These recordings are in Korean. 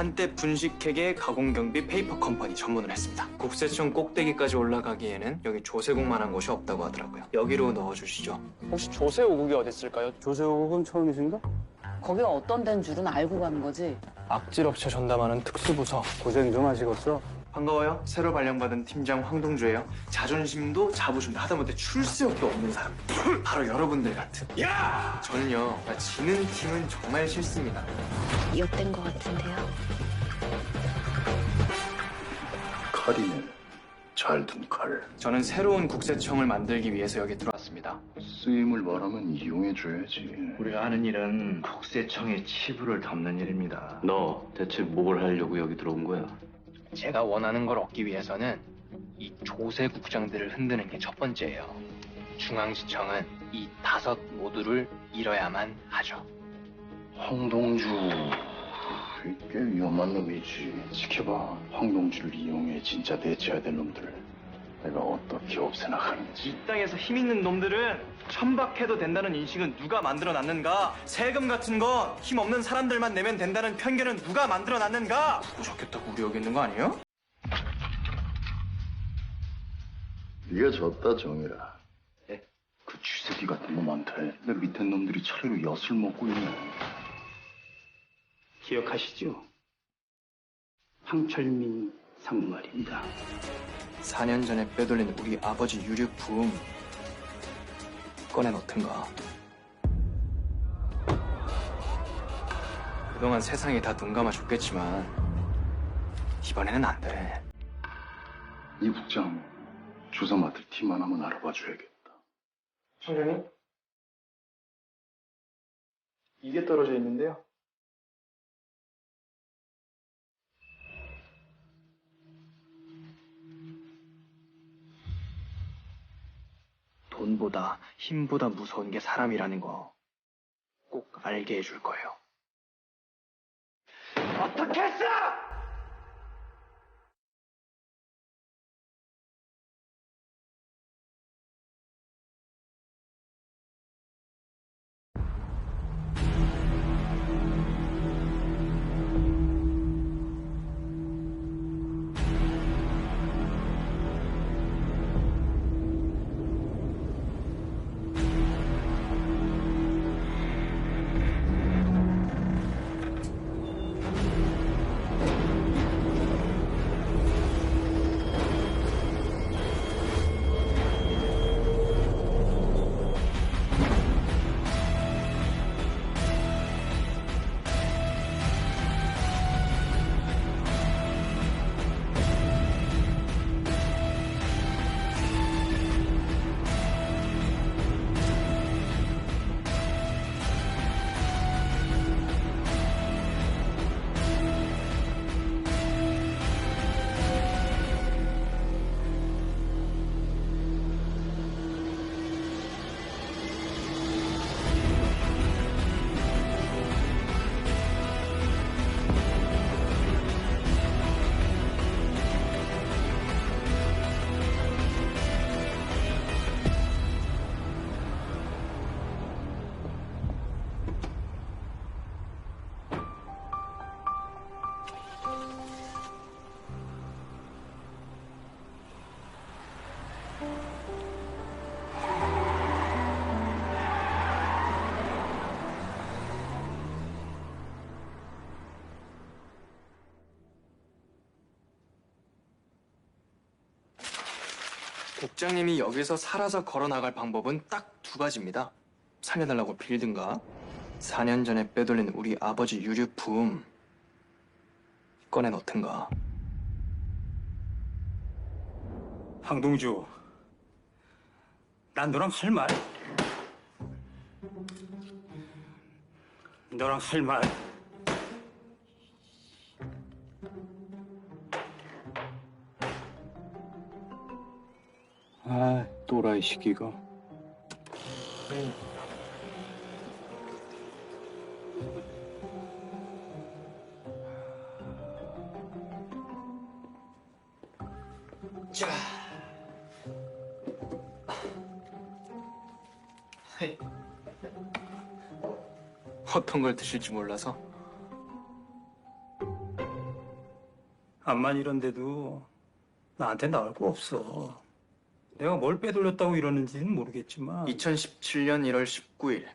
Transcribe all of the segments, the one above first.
한때 분식회계 가공경비 페이퍼 컴퍼니 전문을 했습니다. 국세청 꼭대기까지 올라가기에는 여기 조세국만한 곳이 없다고 하더라고요. 여기로 넣어주시죠. 혹시 조세오국이 어디 있을까요? 조세호국은 처음이신가? 거기가 어떤 데인 줄은 알고 가는 거지. 악질업체 전담하는 특수부서. 고생 좀 하시겠어? 반가워요. 새로 발령받은 팀장 황동주예요. 자존심도 자부심도 하다못해 출세욕도 없는 사람. 바로 여러분들 같은. 야! 저는요, 지는 팀은 정말 싫습니다. 엿된 것 같은데요. 칼이네. 잘 든 칼. 저는 새로운 국세청을 만들기 위해서 여기 들어왔습니다. 쓰임을 말하면 이용해줘야지. 우리가 하는 일은 국세청의 치부를 덮는 일입니다. 너 대체 뭘 하려고 여기 들어온 거야? 제가 원하는 걸 얻기 위해서는 이 조세국장들을 흔드는 게 첫 번째예요. 중앙지청은 이 5 모두를 잃어야만 하죠. 황동주. 꽤 위험한 놈이지. 지켜봐. 황동주를 이용해 진짜 대체해야 될 놈들을 내가 어떻게 없애나 하는지. 이 땅에서 힘 있는 놈들은 천박해도 된다는 인식은 누가 만들어놨는가? 세금 같은 건 힘없는 사람들만 내면 된다는 편견은 누가 만들어놨는가? 누구 좋겠다고 우리 여기 있는 거 아니에요? 네가 졌다 정이라. 그 쥐새끼 같은 놈한테 내 밑에 놈들이 차례로 엿을 먹고 있네. 기억하시죠? 황철민 상무 말입니다. 4년 전에 빼돌린 우리 아버지 유류 부음 꺼내놓든가. 그동안 세상이 다 눈 감아줬겠지만 이번에는 안 돼. 이 국장 조사 맡을 팀 하나만 알아봐 줘야겠다. 청장님? 이게 떨어져 있는데요. 돈보다 힘보다 무서운 게 사람이라는 거 꼭 알게 해줄 거예요. 어떻게 했어! 국장님이 여기서 살아서 걸어나갈 방법은 딱 2가지입니다. 살려달라고 빌든가 4년 전에 빼돌린 우리 아버지 유류 부음 꺼내놓든가. 황동주, 난 너랑 할 말. 너랑 할 말. 아, 또라이 시기가. 자, 어떤 걸 드실지 몰라서. 암만 이런데도 나한테 나올 거 없어. 내가 뭘 빼돌렸다고 이러는지는 모르겠지만 2017년 1월 19일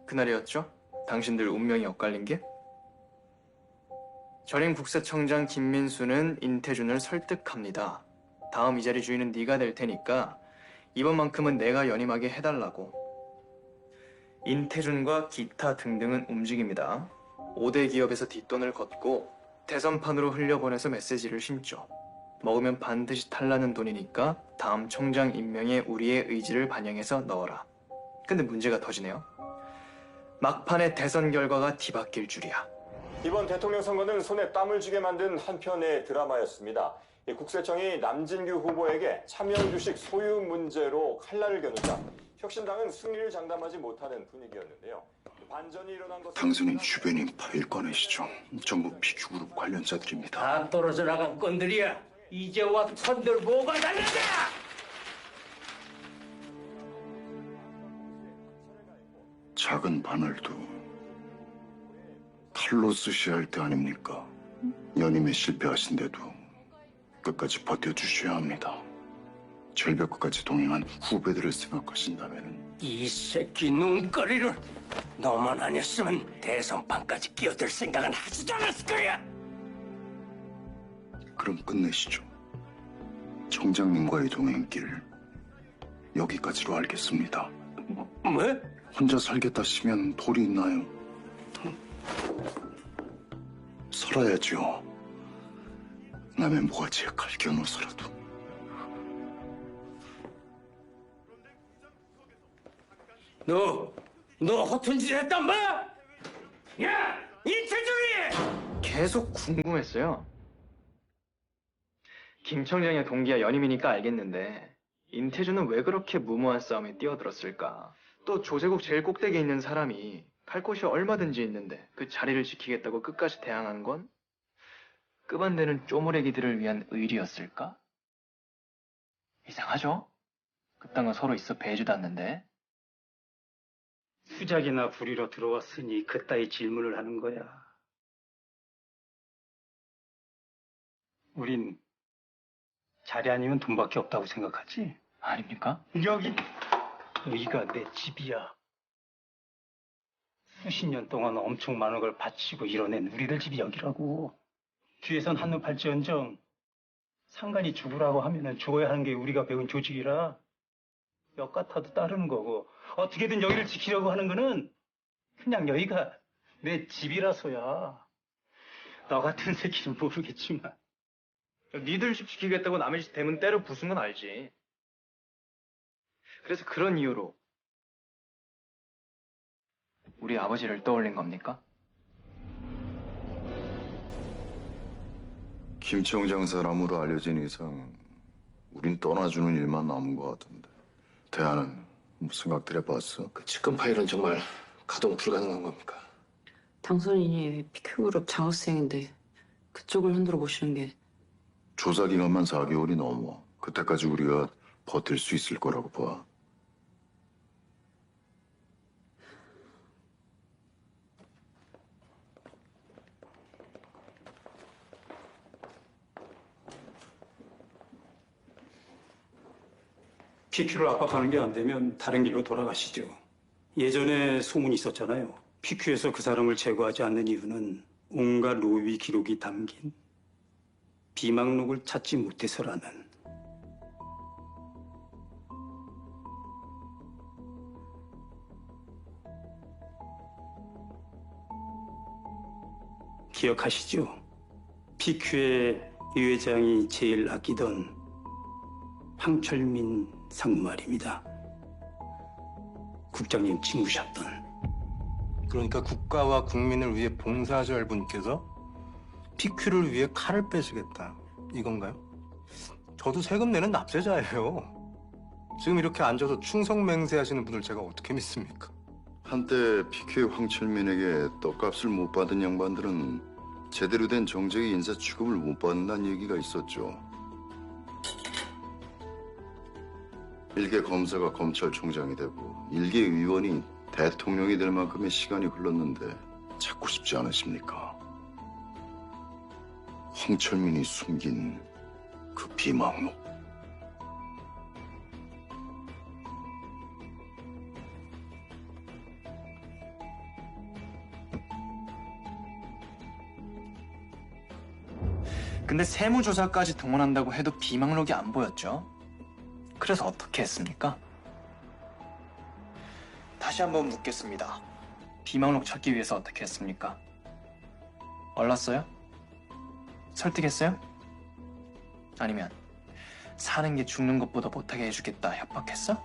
그날이었죠? 당신들 운명이 엇갈린 게? 전임 국세청장 김민수는 인태준을 설득합니다. 다음 이 자리 주인은 네가 될 테니까 이번만큼은 내가 연임하게 해달라고. 인태준과 기타 등등은 움직입니다. 5대 기업에서 뒷돈을 걷고 대선판으로 흘려보내서 메시지를 심죠. 먹으면 반드시 탈나는 돈이니까 다음 청장 임명에 우리의 의지를 반영해서 넣어라. 근데 문제가 터지네요. 막판에 대선 결과가 뒤바뀔 줄이야. 이번 대통령 선거는 손에 땀을 쥐게 만든 한 편의 드라마였습니다. 이 국세청이 남진규 후보에게 차명주식 소유 문제로 칼날을 겨누자 혁신당은 승리를 장담하지 못하는 분위기였는데요. 반전이 일어난 것은 당선인 주변인 파일 꺼내시죠. 전부 PQ그룹 관련자들입니다. 다 떨어져 나간 건들이야. 이제 와 선들 뭐가 달라냐? 작은 바늘도 칼로 쓰셔야 할 때 아닙니까? 연임에 실패하신데도 끝까지 버텨주셔야 합니다. 절벽 끝까지 동행한 후배들을 생각하신다면 이 새끼 눈거리를 너만 아니었으면 대선판까지 끼어들 생각은 하지도 않았을 거야. 그럼 끝내시죠. 청장님과의 동행길 여기까지로 알겠습니다. 뭐? 혼자 살겠다 시면 도리 있나요? 살아야죠. 남의 모가지에 칼 겨누어서라도. 너 허튼 짓 했단 말? 야, 이태준이! 계속 궁금했어요. 김 청장의 동기야 연임이니까 알겠는데 인태준은 왜 그렇게 무모한 싸움에 뛰어들었을까? 또 조세국 제일 꼭대기에 있는 사람이 갈 곳이 얼마든지 있는데 그 자리를 지키겠다고 끝까지 대항한 건 급 안 되는 쪼무레기들을 위한 의리였을까? 이상하죠? 그딴 건 서로 있어 배해주도 않는데. 수작이나 부리러 들어왔으니 그따위 질문을 하는 거야. 우린 자리 아니면 돈밖에 없다고 생각하지? 아닙니까? 여기가 내 집이야. 수십 년 동안 엄청 많은 걸 바치고 이뤄낸 우리들 집이 여기라고. 뒤에선 한눈 팔지언정 상관이 죽으라고 하면은 죽어야 하는 게 우리가 배운 조직이라 역 같아도 따르는 거고 어떻게든 여기를 지키려고 하는 거는 그냥 여기가 내 집이라서야. 너 같은 새끼는 모르겠지만 니들집 지키겠다고 남의 집 대문 때려 부순 건 알지. 그래서 그런 이유로 우리 아버지를 떠올린 겁니까? 김 청장 사람으로 알려진 이상 우린 떠나주는 일만 남은 것 같은데. 대안은 뭐 생각들 해봤어? 그 측근 파일은 정말 가동 불가능한 겁니까? 당선인이 PQ그룹 장학생인데 그쪽을 흔들어 보시는 게 조사 기간만 4개월이 넘어. 그때까지 우리가 버틸 수 있을 거라고 봐. PQ를 압박하는 게 안 되면 다른 길로 돌아가시죠. 예전에 소문이 있었잖아요. PQ에서 그 사람을 제거하지 않는 이유는 온갖 로비 기록이 담긴 비망록을 찾지 못해서라는. 기억하시죠? PQ의 이 회장이 제일 아끼던 황철민 상무말입니다. 국장님 친구셨던. 그러니까 국가와 국민을 위해 봉사하셔야 할 분께서 PQ를 위해 칼을 빼시겠다 이건가요? 저도 세금 내는 납세자예요. 지금 이렇게 앉아서 충성맹세하시는 분을 제가 어떻게 믿습니까? 한때 PQ의 황철민에게 떡값을 못 받은 양반들은 제대로 된 정직의 인사 취급을 못 받는다는 얘기가 있었죠. 일개 검사가 검찰총장이 되고 일개 의원이 대통령이 될 만큼의 시간이 흘렀는데 찾고 싶지 않으십니까? 황철민이 숨긴 그 비망록. 근데 세무조사까지 동원한다고 해도 비망록이 안 보였죠. 그래서 어떻게 했습니까? 다시 한번 묻겠습니다. 비망록 찾기 위해서 어떻게 했습니까? 얼랐어요? 설득했어요? 아니면 사는 게 죽는 것보다 못하게 해주겠다 협박했어?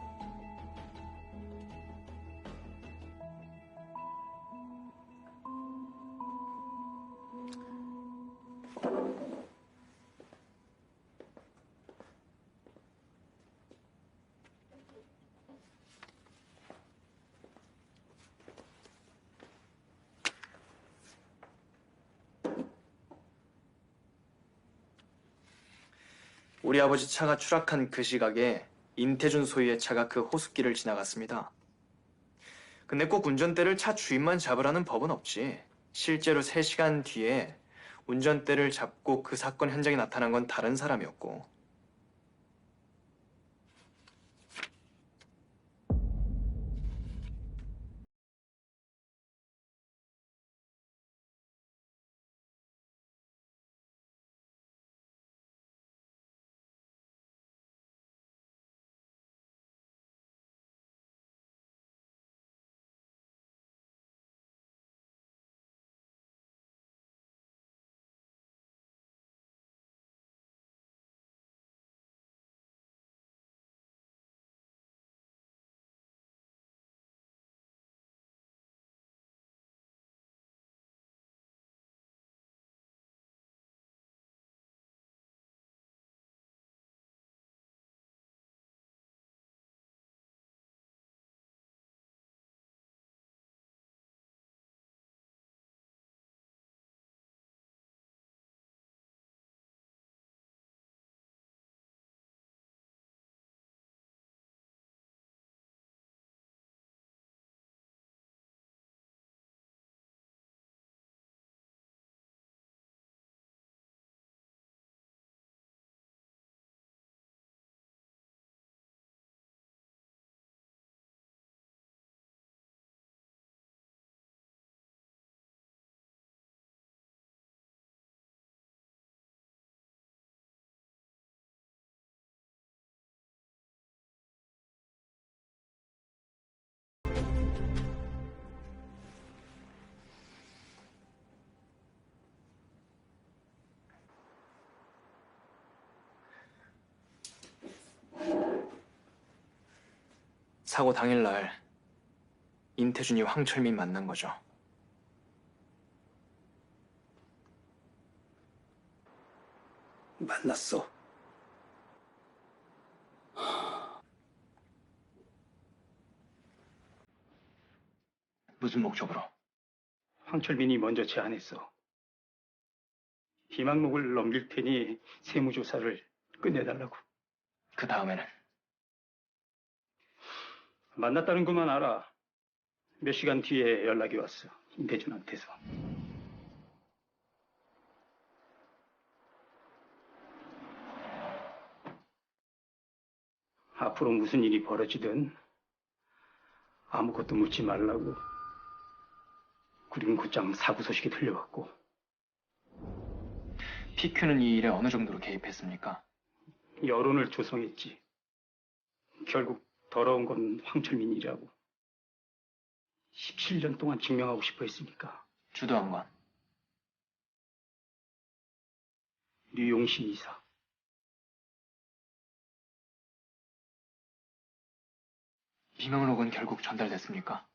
우리 아버지 차가 추락한 그 시각에 인태준 소유의 차가 그 호숫길을 지나갔습니다. 근데 꼭 운전대를 차 주인만 잡으라는 법은 없지. 실제로 3시간 뒤에 운전대를 잡고 그 사건 현장에 나타난 건 다른 사람이었고. 사고 당일날 인태준이 황철민 만난 거죠. 만났어. 무슨 목적으로? 황철민이 먼저 제안했어. 비망록을 넘길 테니 세무조사를 끝내달라고. 그 다음에는? 만났다는 것만 알아. 몇 시간 뒤에 연락이 왔어. 임대준한테서. 앞으로 무슨 일이 벌어지든 아무것도 묻지 말라고. 그리고 곧장 사고 소식이 들려왔고. PQ는 이 일에 어느 정도로 개입했습니까? 여론을 조성했지. 결국 더러운 건 황철민이라고. 17년 동안 증명하고 싶어 했으니까. 주도한 건? 류용신 이사. 비망록은 결국 전달됐습니까?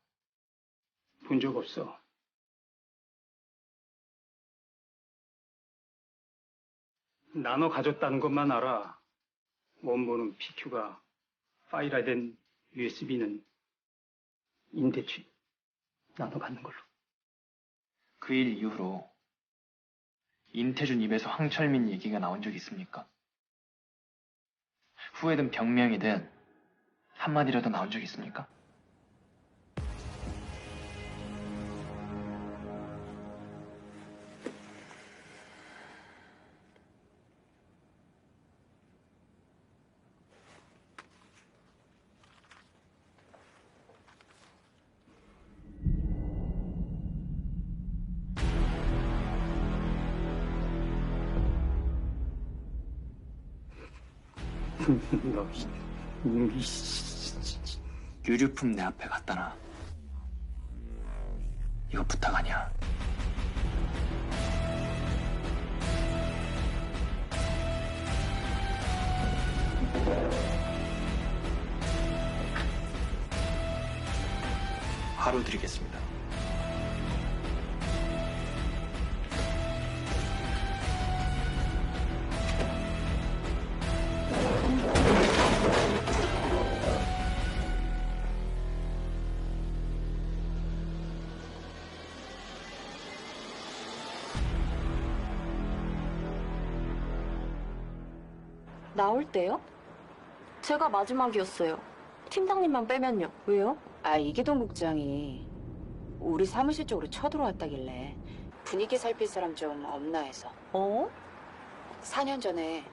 본 적 없어. 나눠 가졌다는 것만 알아. 원본은 PQ가 파일화된 USB는 임대춘 나눠 갖는 걸로. 그 일 이후로 인태준 입에서 황철민 얘기가 나온 적 있습니까? 후회든 병명이든 한마디라도 나온 적 있습니까? 너, 유류품 내 앞에 갖다 놔. 이거 부탁 아니야. 하루 드리겠습니다. 나올 때요? 제가 마지막이었어요. 팀장님만 빼면요. 왜요? 아, 이기동 국장이 우리 사무실 쪽으로 쳐들어왔다길래 분위기 살필 사람 좀 없나 해서. 어? 4년 전에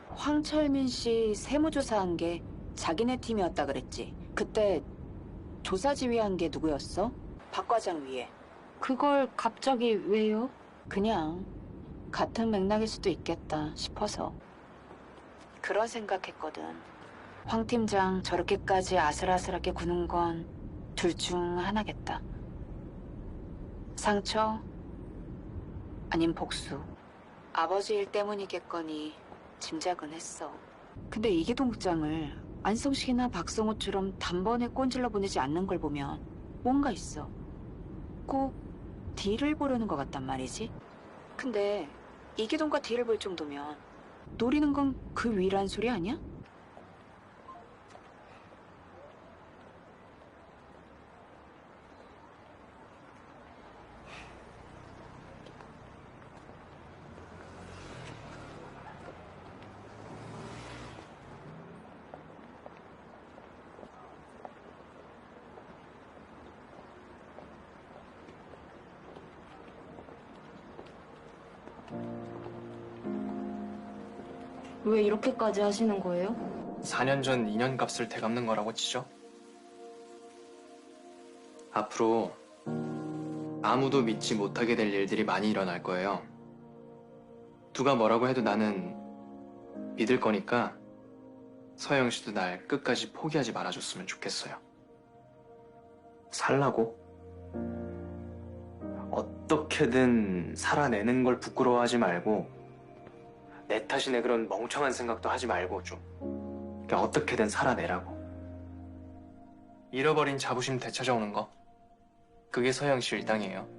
황철민 씨 세무조사한 게 자기네 팀이었다 그랬지. 그때 조사 지휘한 게 누구였어? 박 과장 위에. 그걸 갑자기 왜요? 그냥 같은 맥락일 수도 있겠다 싶어서. 그런 생각했거든. 황 팀장 저렇게까지 아슬아슬하게 구는 건 둘 중 하나겠다. 상처 아님 복수. 아버지 일 때문이겠거니 짐작은 했어. 근데 이기동 국장을 안성식이나 박성호처럼 단번에 꼰질러 보내지 않는 걸 보면 뭔가 있어. 꼭 딜을 보려는 것 같단 말이지. 근데 이기동과 딜을 볼 정도면 노리는 건 그 위란 소리 아니야? 왜 이렇게까지 하시는 거예요? 4년 전 2년 값을 되갚는 거라고 치죠. 앞으로 아무도 믿지 못하게 될 일들이 많이 일어날 거예요. 누가 뭐라고 해도 나는 믿을 거니까 서영 씨도 날 끝까지 포기하지 말아줬으면 좋겠어요. 살라고? 어떻게든 살아내는 걸 부끄러워하지 말고 내 탓이네 그런 멍청한 생각도 하지 말고 좀 그러니까 어떻게든 살아내라고. 잃어버린 자부심 되찾아오는 거 그게 서영 씨 일당이에요.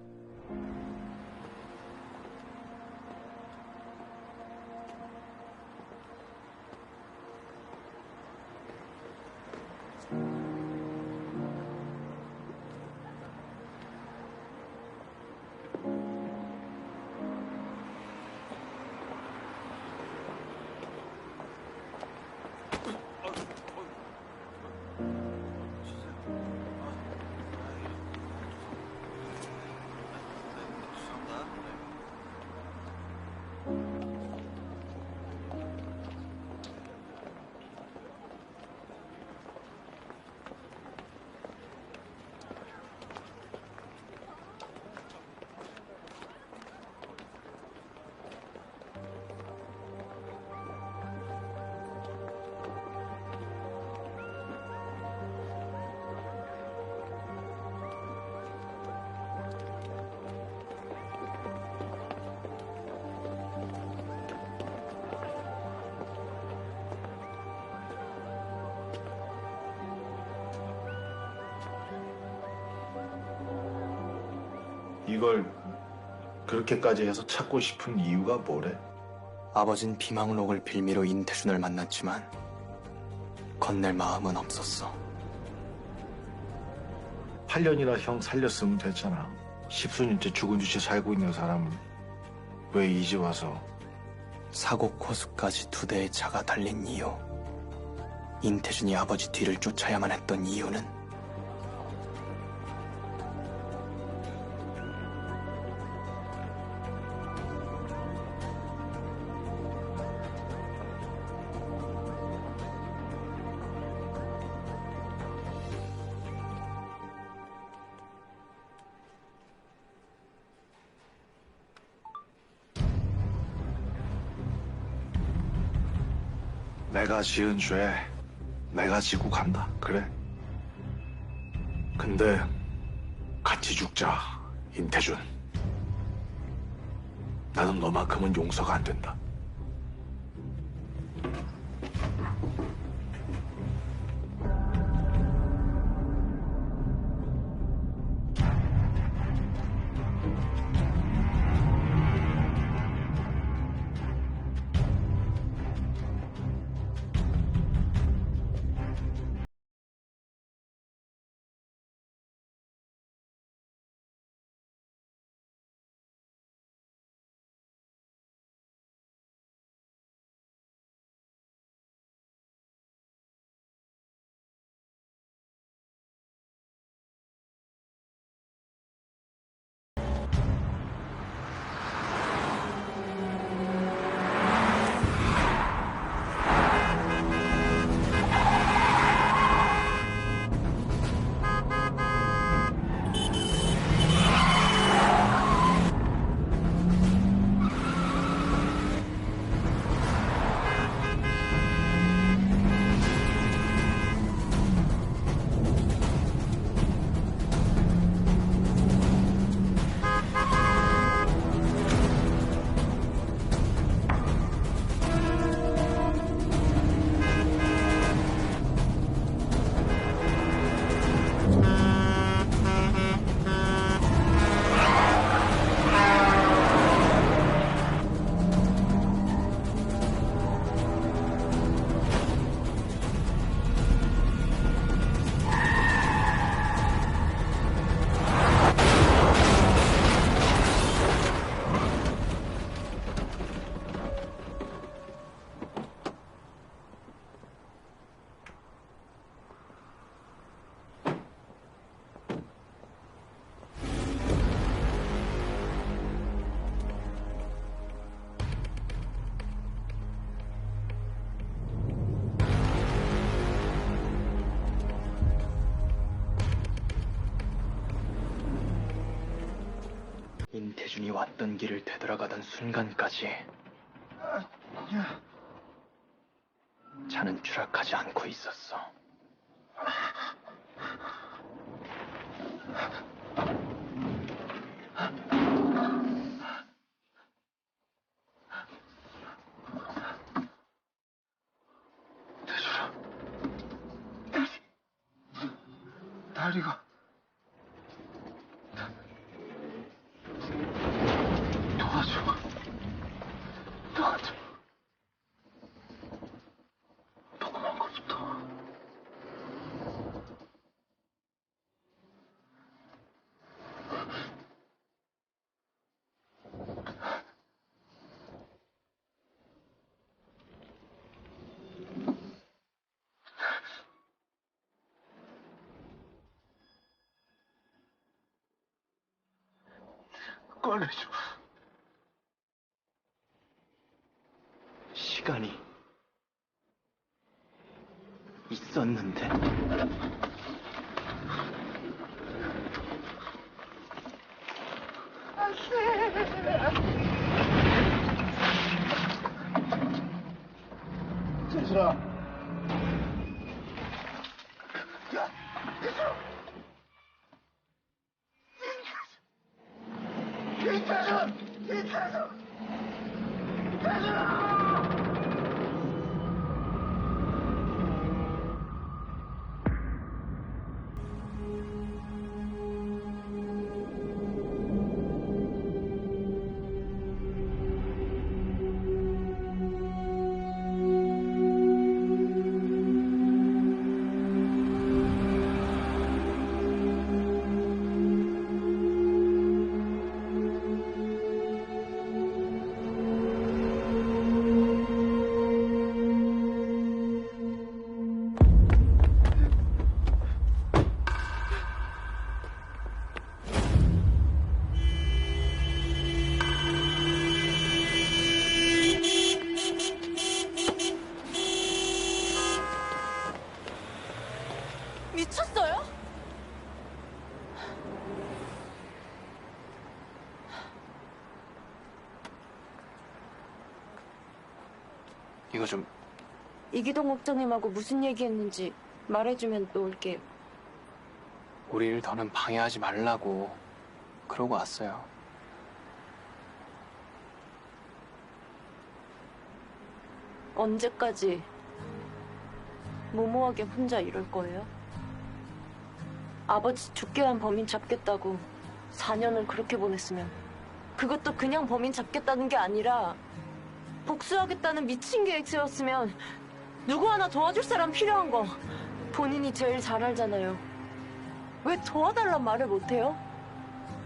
이걸 그렇게까지 해서 찾고 싶은 이유가 뭐래? 아버진 비망록을 빌미로 인태준을 만났지만 건넬 마음은 없었어. 8년이나 형 살렸으면 됐잖아. 10수년째 죽은 주체 살고 있는 사람은 왜 이제 와서? 사고 코스까지 2대의 차가 달린 이유, 인태준이 아버지 뒤를 쫓아야만 했던 이유는 내가 지은 죄 내가 지고 간다. 그래. 근데 같이 죽자, 임태준. 나는 너만큼은 용서가 안 된다. 임태준이 왔던 길을 되돌아가던 순간까지 차는 추락하지 않고 있었어. 태준아, 다리가 도와줘. 조그만 것부터. 꺼내줘. 시간이 있었는데. 태준아. 미쳤어요? 이거 좀 이기동 국장님하고 무슨 얘기했는지 말해주면 놓을게요. 우리 일 더는 방해하지 말라고 그러고 왔어요. 언제까지 무모하게 혼자 이럴 거예요? 아버지 죽게 한 범인 잡겠다고 4년을 그렇게 보냈으면 그것도 그냥 범인 잡겠다는 게 아니라 복수하겠다는 미친 계획 세웠으면 누구 하나 도와줄 사람 필요한 거 본인이 제일 잘 알잖아요. 왜 도와달란 말을 못해요?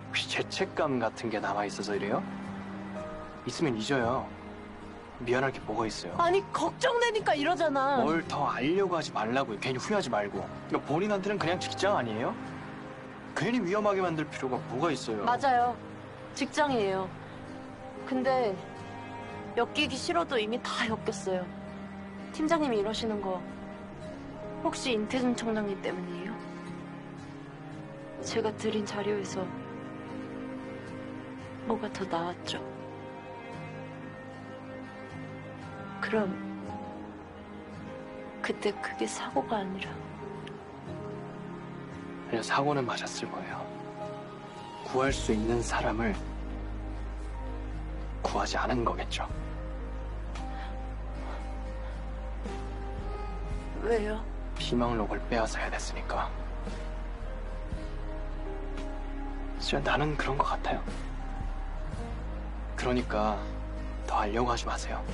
혹시 죄책감 같은 게 남아있어서 이래요? 있으면 잊어요. 미안할 게 뭐가 있어요. 아니 걱정되니까 이러잖아. 뭘 더 알려고 하지 말라고요. 괜히 후회하지 말고. 그러니까 본인한테는 그냥 직장 아니에요? 괜히 위험하게 만들 필요가 뭐가 있어요. 맞아요. 직장이에요. 근데 엮이기 싫어도 이미 다 엮였어요. 팀장님이 이러시는 거 혹시 임태준 청장님 때문이에요? 제가 드린 자료에서 뭐가 더 나왔죠? 그럼 그때 그게 사고가 아니라 그냥 사고는 맞았을 거예요. 구할 수 있는 사람을 구하지 않은 거겠죠. 왜요? 희망록을 빼앗아야 됐으니까. 진짜 나는 그런 것 같아요. 그러니까 더 알려고 하지 마세요.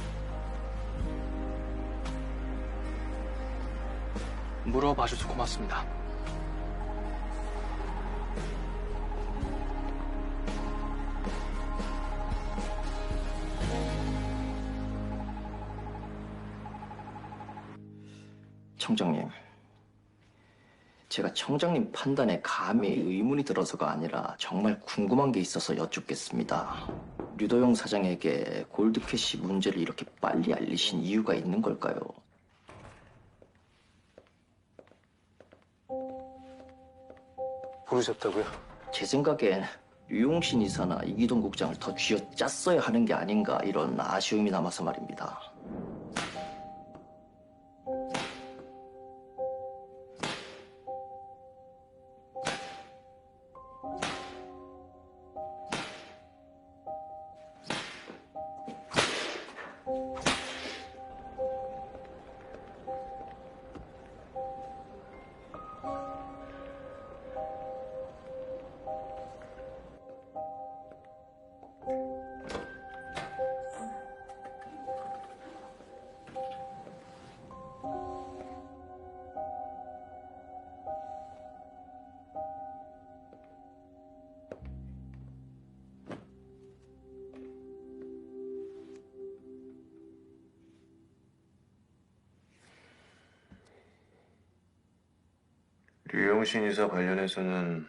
물어봐줘서 고맙습니다. 청장님, 제가 청장님 판단에 감히 의문이 들어서가 아니라 정말 궁금한 게 있어서 여쭙겠습니다. 류도영 사장에게 골드캐시 문제를 이렇게 빨리 알리신 이유가 있는 걸까요? 부르셨다고요? 제 생각엔 류용신 이사나 이기동 국장을 더 쥐어짰어야 하는 게 아닌가 이런 아쉬움이 남아서 말입니다. 류용신 이사 관련해서는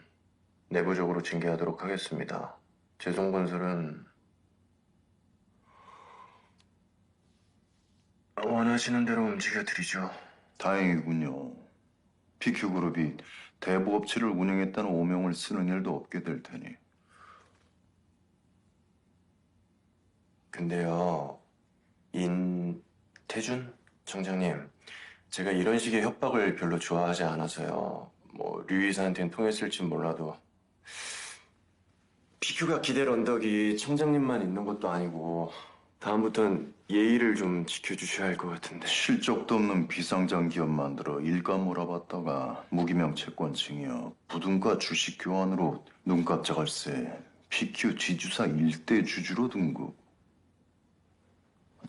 내부적으로 징계하도록 하겠습니다. 재송건설은 원하시는 대로 움직여드리죠. 다행이군요. PQ그룹이 대부업체를 운영했다는 오명을 쓰는 일도 없게 될 테니. 근데요, 인태준 청장님, 제가 이런 식의 협박을 별로 좋아하지 않아서요. 류 이사한테는 통했을진 몰라도 PQ가 기댈 언덕이 청장님만 있는 것도 아니고 다음부턴 예의를 좀 지켜주셔야 할 것 같은데. 실적도 없는 비상장 기업 만들어 일감 몰아봤다가 무기명 채권층이여 부등가 주식 교환으로 눈 깜짝할새 PQ 지주사 일대 주주로 등급.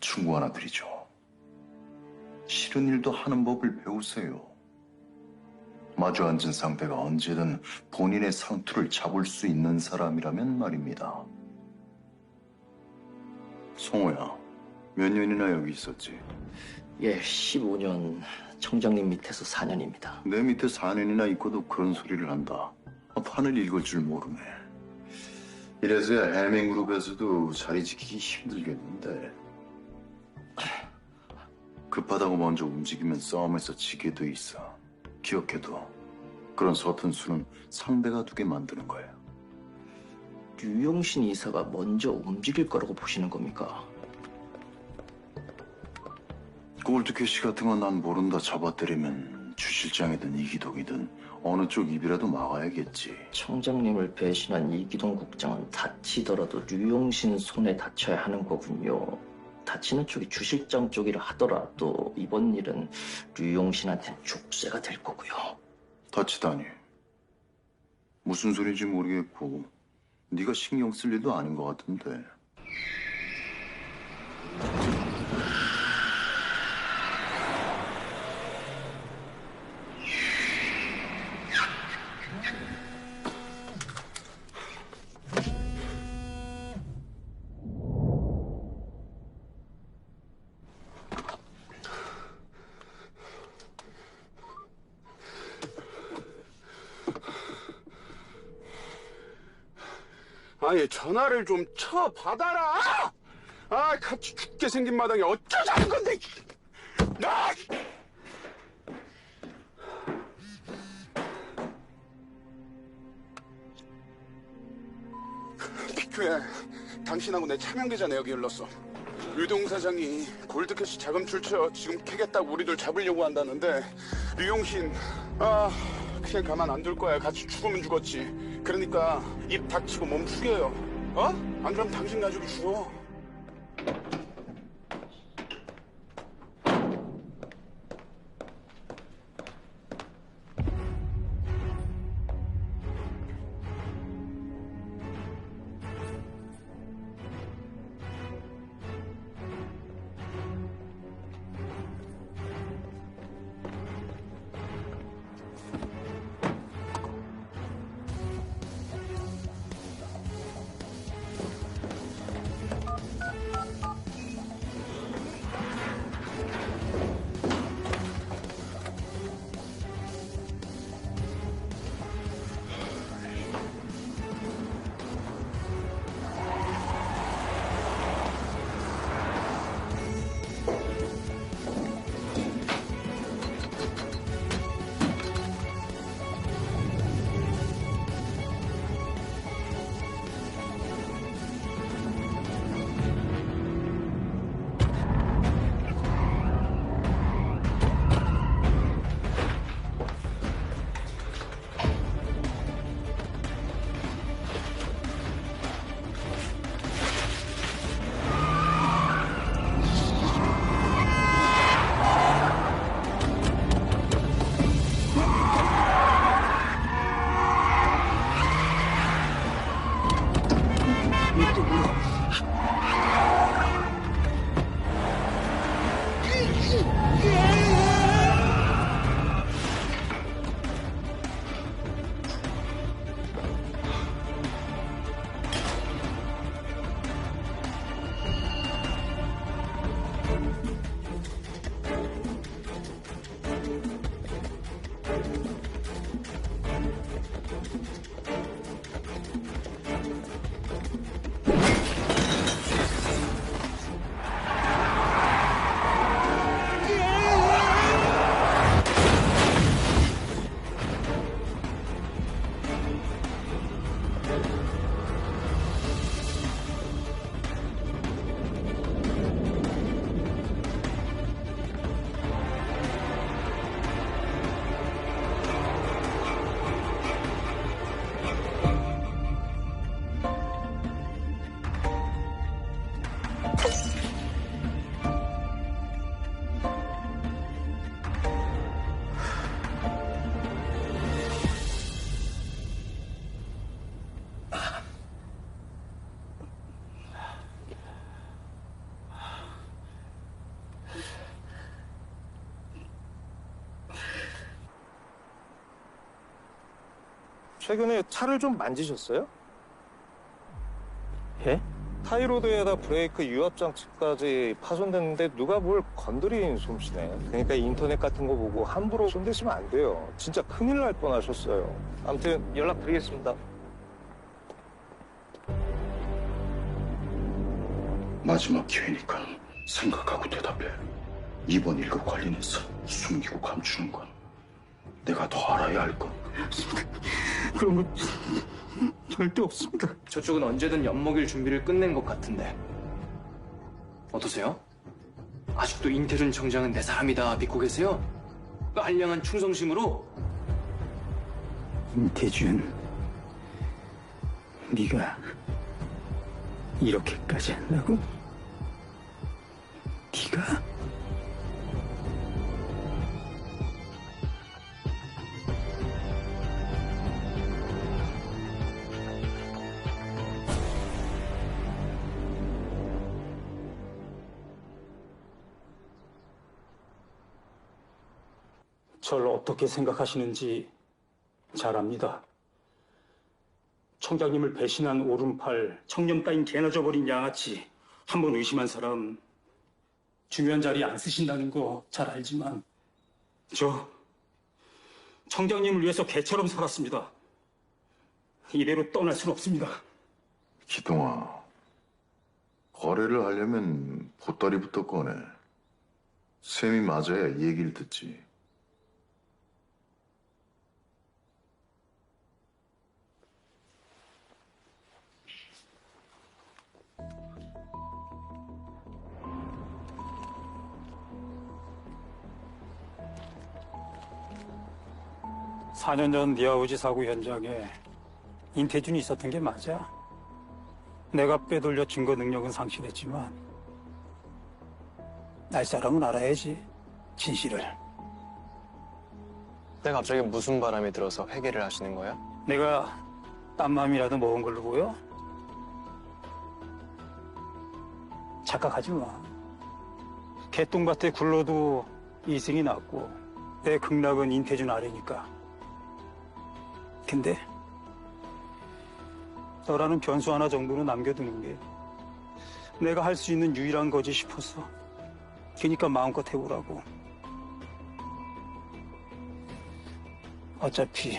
충고 하나 드리죠. 싫은 일도 하는 법을 배우세요. 마주 앉은 상대가 언제든 본인의 상투를 잡을 수 있는 사람이라면 말입니다. 송호야, 몇 년이나 여기 있었지? 예, 15년, 청장님 밑에서 4년입니다. 내 밑에 4년이나 있고도 그런 소리를 한다. 판을 읽을 줄 모르네. 이래서야 해밍그룹에서도 자리 지키기 힘들겠는데. 급하다고 먼저 움직이면 싸움에서 지게 돼 있어. 기억해둬. 그런 서툰 수는 상대가 두게 만드는 거야. 류용신 이사가 먼저 움직일 거라고 보시는 겁니까? 골드캐시 같은 건 난 모른다. 잡아때리면 주 실장이든 이기동이든 어느 쪽 입이라도 막아야겠지. 청장님을 배신한 이기동 국장은 다치더라도 류용신 손에 다쳐야 하는 거군요. 다치는 쪽이 주 실장 쪽이라 하더라도 이번 일은 류용신한테는 족쇄가 될 거고요. 다치다니. 무슨 소리인지 모르겠고 네가 신경 쓸 일도 아닌 것 같은데. 아니 전화를 좀 쳐 받아라. 아 같이 죽게 생긴 마당에 어쩌자는 건데. 나 피큐야, 당신하고 내 차명 계좌 내역이 흘렀어. 류동 사장이 골드캐시 자금 출처 지금 캐겠다고 우리들 잡으려고 한다는데 류용신 그냥 가만 안 둘 거야. 같이 죽으면 죽었지. 그러니까 입 닥치고 몸 숙여요. 어? 안 그러면 당신 가지고 죽어. 최근에 차를 좀 만지셨어요? 예? 타이로드에다 브레이크 유압 장치까지 파손됐는데 누가 뭘 건드린 솜씨네. 그러니까 인터넷 같은 거 보고 함부로 손대시면 안 돼요. 진짜 큰일 날 뻔하셨어요. 아무튼 연락드리겠습니다. 마지막 기회니까 생각하고 대답해. 이번 일과 관련해서 숨기고 감추는 건 내가 더 알아야 할 것. 그런 건 절대 없습니다. 저쪽은 언제든 엿먹일 준비를 끝낸 것 같은데 어떠세요? 아직도 인태준 청장은 내 사람이다 믿고 계세요? 그 알량한 충성심으로? 임태준, 네가 이렇게까지 한다고? 네가? 절 어떻게 생각하시는지 잘 압니다. 청장님을 배신한 오른팔, 청년 따윈 개나 져버린 양아치, 한 번 의심한 사람 중요한 자리에 안 쓰신다는 거 잘 알지만 저 청장님을 위해서 개처럼 살았습니다. 이대로 떠날 순 없습니다. 기동아, 거래를 하려면 보따리부터 꺼내. 셈이 맞아야 이 얘기를 듣지. 4년 전 네 아버지 사고 현장에 인태준이 있었던 게 맞아. 내가 빼돌려 증거 능력은 상실했지만 알 사람은 알아야지, 진실을. 근데 갑자기 무슨 바람이 들어서 회개를 하시는 거야? 내가 딴 맘이라도 먹은 걸로 보여? 착각하지 마. 개똥밭에 굴러도 이승이 낫고 내 극락은 인태준 아래니까. 근데 너라는 변수 하나 정도는 남겨두는 게 내가 할 수 있는 유일한 거지 싶어서. 그러니까 마음껏 해보라고. 어차피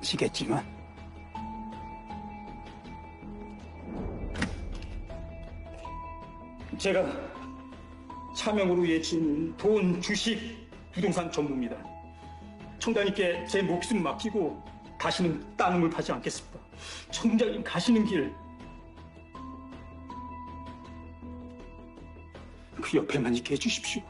지겠지만. 제가 차명으로 예친 돈, 주식, 부동산 전무입니다. 청장님께 제 목숨 맡기고 다시는 땅을 파지 않겠습니다. 청장님 가시는 길 그 옆에만 있게 해주십시오.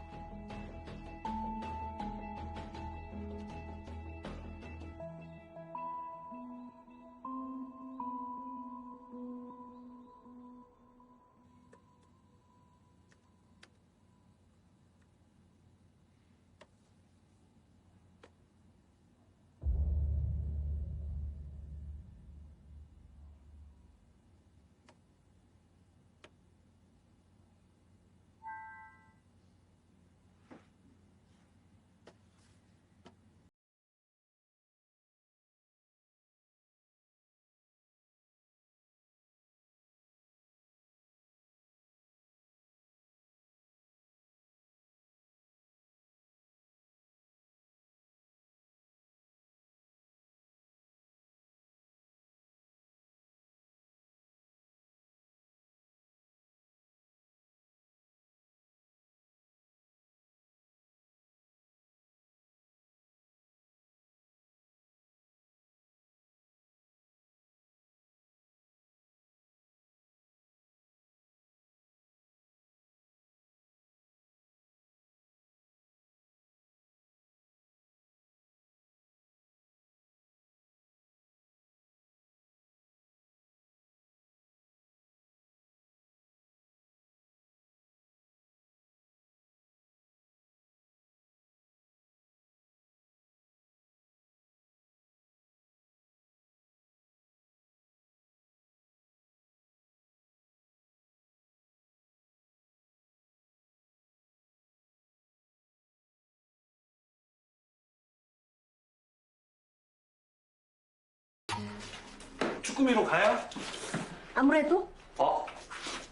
쭈꾸미로 가요? 아무래도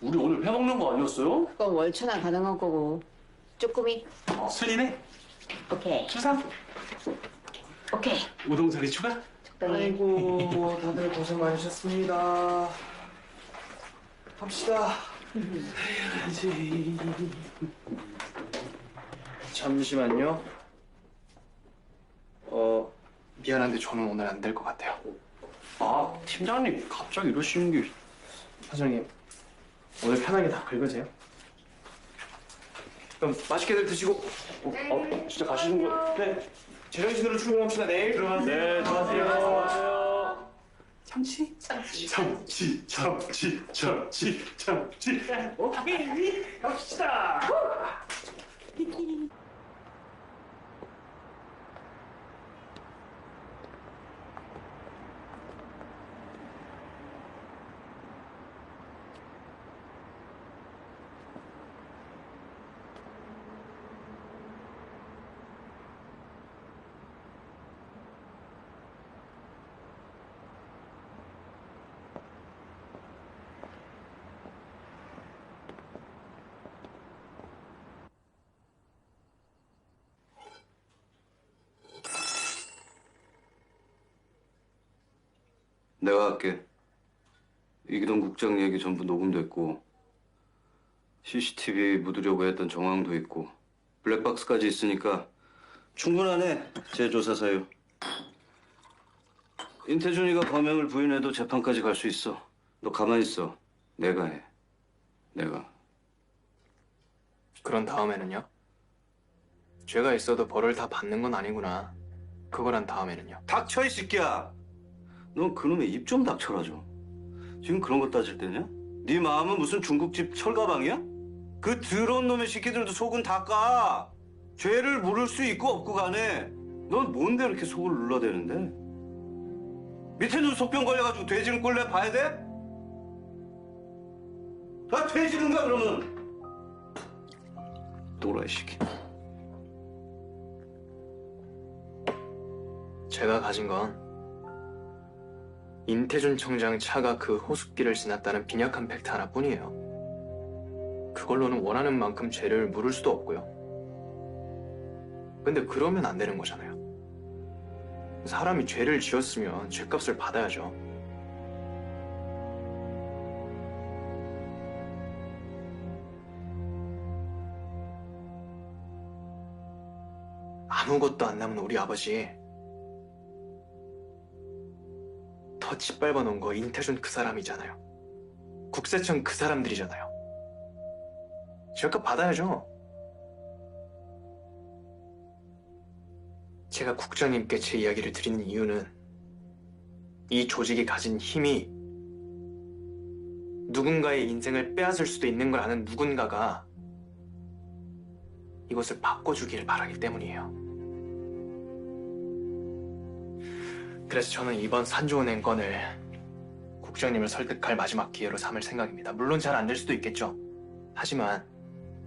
우리 오늘 회 먹는 거 아니었어요? 그건 월초나 가능한 거고. 쪼꾸미. 순이네. 오케이. 추상. 오케이. 우동사리 추가. 적당히. 아이고, 다들 고생 많으셨습니다. 합시다. 해야지. 잠시만요. 미안한데 저는 오늘 안 될 것 같아요. 아, 팀장님 갑자기 이러시는 게... 사장님, 오늘 편하게 다 긁으세요. 그럼 맛있게들 드시고 진짜 가시는 거? 네. 제정신으로 출근합시다. 내일 들어가세요. 네, 들어가세요. 참치. 오케이, 갑시다. 내가 할게. 이기동 국장 얘기 전부 녹음됐고 CCTV 묻으려고 했던 정황도 있고 블랙박스까지 있으니까 충분하네. 재조사 사유. 인태준이가 범행을 부인해도 재판까지 갈 수 있어. 너 가만히 있어. 내가 해. 내가. 그런 다음에는요? 죄가 있어도 벌을 다 받는 건 아니구나. 그거란 다음에는요? 닥쳐 이 새끼야. 넌 그놈의 입 좀 닥쳐라 좀. 지금 그런 거 따질 때냐? 네 마음은 무슨 중국집 철가방이야? 그 더러운 놈의 새끼들도 속은 다 까. 죄를 물을 수 있고 없고 간에 넌 뭔데 이렇게 속을 눌러대는데? 밑에 눈 속병 걸려가지고 돼지는 꼴래 봐야 돼? 아 돼지는가 그러면? 또라이 새끼. 제가 가진 건 인태준 청장 차가 그 호숫길을 지났다는 빈약한 팩트 하나뿐이에요. 그걸로는 원하는 만큼 죄를 물을 수도 없고요. 근데 그러면 안 되는 거잖아요. 사람이 죄를 지었으면 죄값을 받아야죠. 아무것도 안 남은 우리 아버지 더 짓밟아 놓은 거 인태준 그 사람이잖아요. 국세청 그 사람들이잖아요. 죄값 받아야죠. 제가 국장님께 제 이야기를 드리는 이유는 이 조직이 가진 힘이 누군가의 인생을 빼앗을 수도 있는 걸 아는 누군가가 이것을 바꿔주길 바라기 때문이에요. 그래서 저는 이번 산조은행 건을 국장님을 설득할 마지막 기회로 삼을 생각입니다. 물론 잘 안 될 수도 있겠죠. 하지만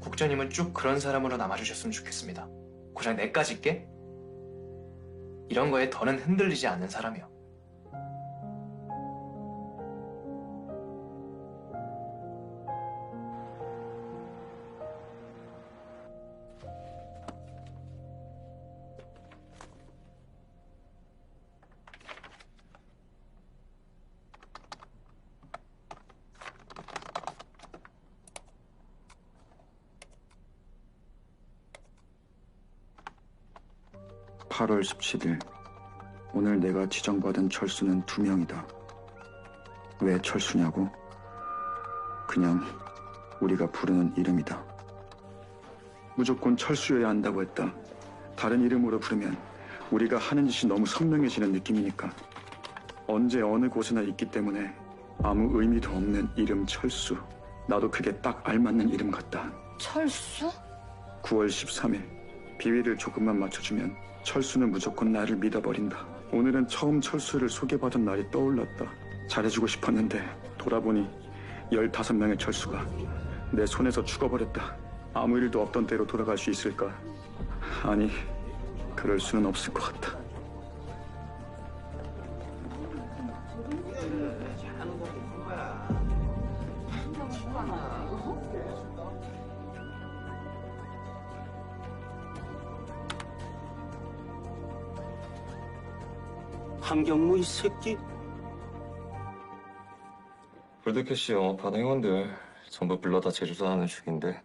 국장님은 쭉 그런 사람으로 남아주셨으면 좋겠습니다. 고작 내까지 있게? 이런 거에 더는 흔들리지 않는 사람이요. (8월 17일) 오늘 내가 지정받은 철수는 2명이다. 왜 철수냐고? 그냥 우리가 부르는 이름이다. 무조건 철수여야 한다고 했다. 다른 이름으로 부르면 우리가 하는 짓이 너무 선명해지는 느낌이니까. 언제 어느 곳에나 있기 때문에 아무 의미도 없는 이름 철수. 나도 그게 딱 알맞는 이름 같다. 철수? 9월 13일 비위를 조금만 맞춰주면 철수는 무조건 나를 믿어버린다. 오늘은 처음 철수를 소개받은 날이 떠올랐다. 잘해주고 싶었는데 돌아보니 15명의 철수가 내 손에서 죽어버렸다. 아무 일도 없던 때로 돌아갈 수 있을까? 아니, 그럴 수는 없을 것 같다. 함경무 이 새끼. 골드캐시 영업하는 회원들 전부 불러다 재조사하는 중인데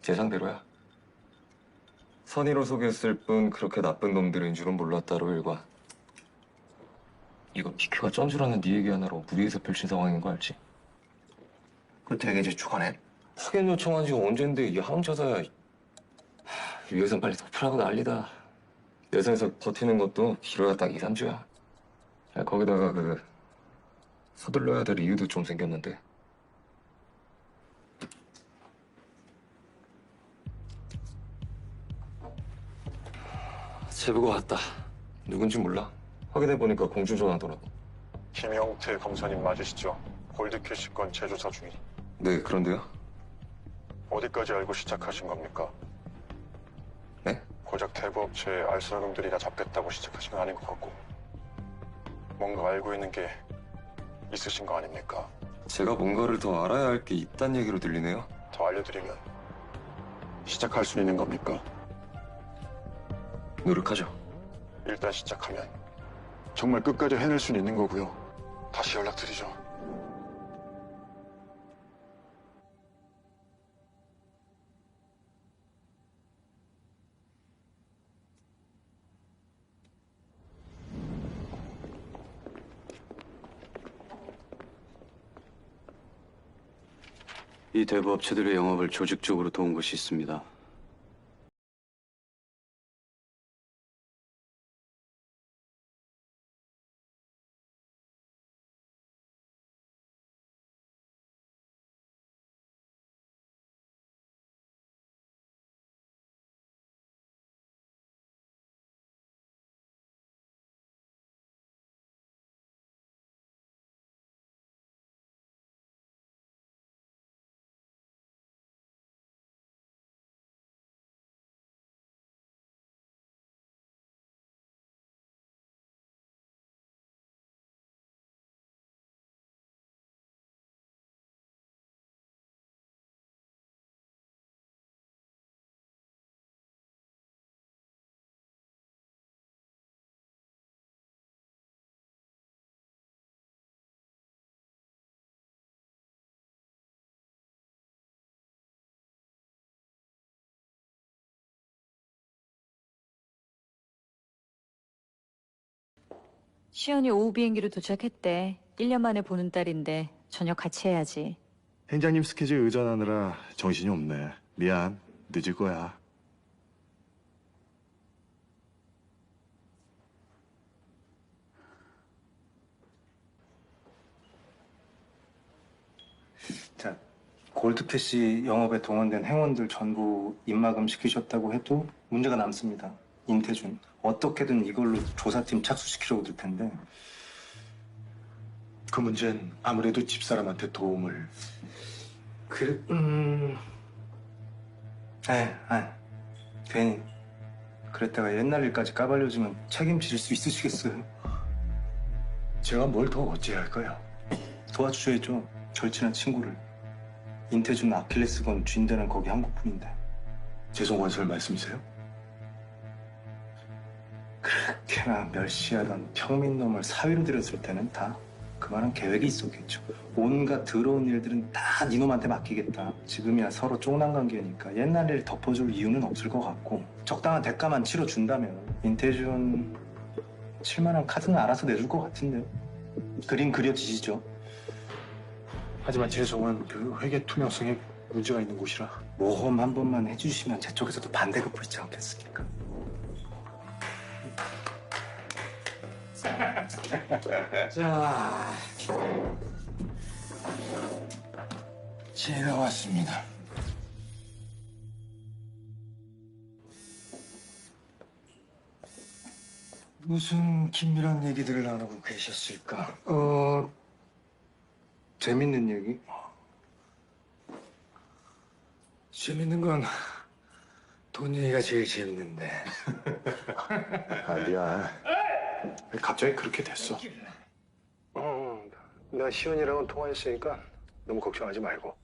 예상대로야. 선의로 속였을 뿐 그렇게 나쁜 놈들인 줄은 몰랐다로 일관. 이거 피크가 쩐주라는 네 얘기 하나로 무리해서 펼친 상황인 거 알지? 그 되게 재촉하네. 파견 요청한 지가 언젠데 이게 항자사야. 위에선 빨리 덮으라고 난리다. 예선에서 버티는 것도 길어야 딱 2, 3주야. 거기다가 서둘러야 될 이유도 좀 생겼는데. 제보가 왔다. 누군지 몰라. 확인해보니까 공주 전화더라고. 김영태 검사님 맞으시죠? 골드캐시 건 재조사 중이. 네, 그런데요? 어디까지 알고 시작하신 겁니까? 네? 고작 대부업체 알선금들이나 잡겠다고 시작하신 건 아닌 것 같고 뭔가 알고 있는 게 있으신 거 아닙니까? 제가 뭔가를 더 알아야 할 게 있단 얘기로 들리네요. 더 알려드리면 시작할 수 있는 겁니까? 노력하죠. 일단 시작하면 정말 끝까지 해낼 수 있는 거고요. 다시 연락드리죠. 이 대부업체들의 영업을 조직적으로 도운 것이 있습니다. 시연이 오후 비행기로 도착했대. 1년 만에 보는 딸인데 저녁 같이 해야지. 행장님 스케줄 의전하느라 정신이 없네. 미안. 늦을 거야. 자, 골드캐시 영업에 동원된 행원들 전부 입마금 시키셨다고 해도 문제가 남습니다. 인태준, 어떻게든 이걸로 조사팀 착수시키려고 들 텐데. 그 문제는 아무래도 집사람한테 도움을. 괜히 그랬다가 옛날 일까지 까발려주면 책임질 수 있으시겠어요? 제가 뭘 더 어찌해야 할까요? 도와주셔야죠. 절친한 친구를. 인태준 아킬레스건 쥔대는 거기 한 곳뿐인데. 재송건설 말씀이세요? 그렇게나 멸시하던 평민놈을 사위로 들였을 때는 다 그만한 계획이 있었겠죠. 온갖 더러운 일들은 다 니놈한테 맡기겠다. 지금이야 서로 쫑난 관계니까 옛날 일 덮어줄 이유는 없을 것 같고 적당한 대가만 치러준다면 인태준 칠만한 카드는 알아서 내줄 것 같은데요. 그림 그려지시죠? 하지만 재송은 그 회계 투명성에 문제가 있는 곳이라. 모험 한 번만 해주시면 제 쪽에서도 반대급부 있지 않겠습니까? 자, 제가 왔습니다. 무슨 긴밀한 얘기들을 나누고 계셨을까? 재밌는 얘기? 재밌는 건 돈 얘기가 제일 재밌는데. 아니야. 갑자기 그렇게 됐어. 나 시연이랑은 통화했으니까 너무 걱정하지 말고.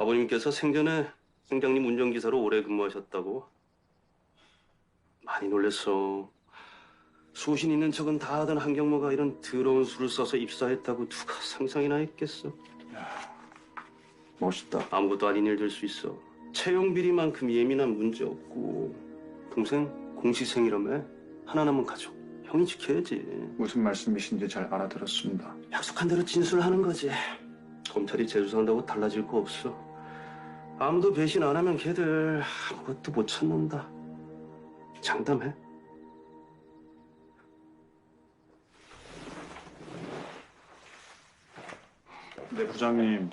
아버님께서 생전에 송장님 운전기사로 오래 근무하셨다고. 많이 놀랬어. 소신 있는 척은 다 하던 한경모가 이런 더러운 수를 써서 입사했다고 누가 상상이나 했겠어. 멋있다. 아무것도 아닌 일 될 수 있어. 채용 비리만큼 예민한 문제 없고. 동생 공시생이라며? 하나 남은 가족. 형이 지켜야지. 무슨 말씀이신지 잘 알아들었습니다. 약속한 대로 진술하는 거지. 검찰이 재수한다고 달라질 거 없어. 아무도 배신 안 하면 걔들 아무것도 못 찾는다. 장담해. 네, 부장님.